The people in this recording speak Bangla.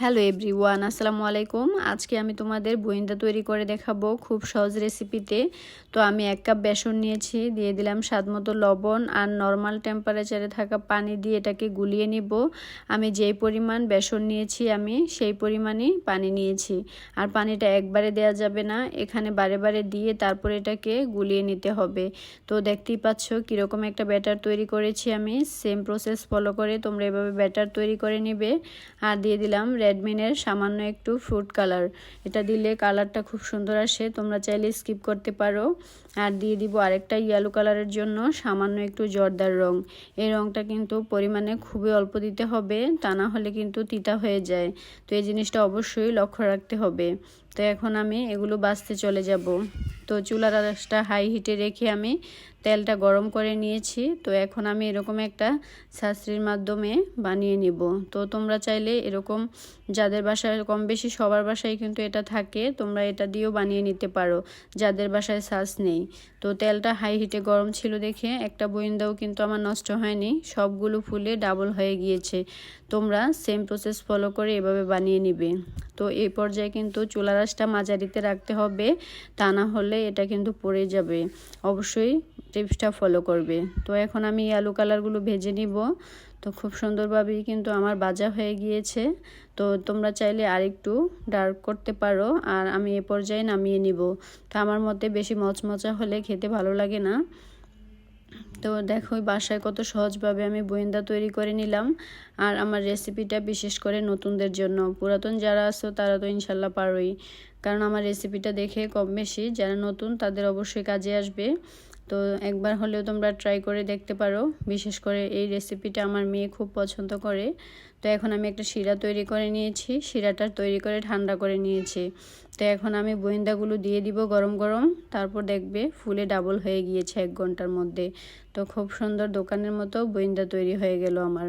হ্যালো এভরিওয়ান, আসসালামু আলাইকুম। আজকে আমি তোমাদের বুইন্দা তৈরি করে দেখাবো খুব সহজ রেসিপিতে। তো আমি 1 কাপ বেসন নিয়েছি, দিয়ে দিলাম স্বাদমতো লবণ আর নর্মাল টেম্পারেচারে থাকা পানি দিয়ে এটাকে গুলিয়ে নিব। আমি যেই পরিমাণ বেসন নিয়েছি আমি সেই পরিমাণই পানি নিয়েছি। আর পানিটা একবারে দেওয়া যাবে না, এখানে বারে বারে দিয়ে তারপর এটাকে গুলিয়ে নিতে হবে। তো দেখতেই পাচ্ছ কীরকম একটা ব্যাটার তৈরি করেছি আমি। সেম প্রসেস ফলো করে তোমরা এভাবে ব্যাটার তৈরি করে নেবে। আর দিয়ে দিলাম রেডমিনের সামান্য একটু ফ্রুট কালার, এটা দিলে কালারটা খুব সুন্দর আসে, তোমরা চাইলে স্কিপ করতে পারো। আর দিয়ে দিব আরেকটা ইয়েলো কালারের জন্য সামান্য একটু জর্দার রং। এই রংটা কিন্তু পরিমাণে খুবই অল্প দিতে হবে, তা না হলে কিন্তু তিতা হয়ে যায়। তো এই জিনিসটা অবশ্যই লক্ষ্য রাখতে হবে। তো এখন আমি এগুলো বাছতে চলে যাব। তো চুলার আঁচটা হাই হিটে রেখে আমি তেলটা গরম করে নিয়েছি। তো এখন আমি এরকম একটা ছাঁচনির মাধ্যমে বানিয়ে নিব। তো তোমরা চাইলে এরকম, যাদের বাসায় কম বেশি সবার বাসায় কিন্তু এটা থাকে, তোমরা এটা দিয়েও বানিয়ে নিতে পারো যাদের বাসায় ছাঁচ নেই। তো তেলটা হাই হিটে গরম ছিল দেখে একটা বুইন্দাও কিন্তু আমার নষ্ট হয়নি, সবগুলো ফুলে ডাবল হয়ে গিয়েছে। তোমরা সেম প্রসেস ফলো করে এভাবে বানিয়ে নিবে। তো এই পর্যায়ে কিন্তু চুলার আঁচটা মাঝারিতে রাখতে হবে, তা না হলে এটা কিন্তু পড়ে যাবে। অবশ্যই টিপসটা ফলো করবে। তো এখন আমি আলু কালারগুলো ভেজে নিব। তো খুব সুন্দরভাবেই কিন্তু আমার ভাজা হয়ে গিয়েছে। তো তোমরা চাইলে আরেকটু ডার্ক করতে পারো। আর আমি এ পর্যায়ে নামিয়ে নিব। তো আমার মতে বেশি মচমচা হলে খেতে ভালো লাগে না। তো দেখো বাসায় কত সহজভাবে আমি বুইন্দা তৈরি করে নিলাম। আর আমার রেসিপিটা বিশেষ করে নতুনদের জন্য, পুরাতন যারা আছো তারা তো ইনশাল্লাহ পারোই, কারণ আমার রেসিপিটা দেখে কম বেশি যারা নতুন তাদের অবশ্যই কাজে আসবে। তো একবার হলেও তোমরা ট্রাই করে দেখতে পারো। বিশেষ করে এই রেসিপিটা আমার মেয়ে খুব পছন্দ করে। তো এখন আমি একটা শিরা তৈরি করে নিয়েছি, শিরাটা তৈরি করে ঠান্ডা করে নিয়েছি। তো এখন আমি বুইন্দাগুলো দিয়ে দিব গরম গরম, তারপর দেখবে ফুলে ডাবল হয়ে গিয়েছে 1 ঘন্টার মধ্যে। তো খুব সুন্দর দোকানের মতো বুইন্দা তৈরি হয়ে গেল আমার।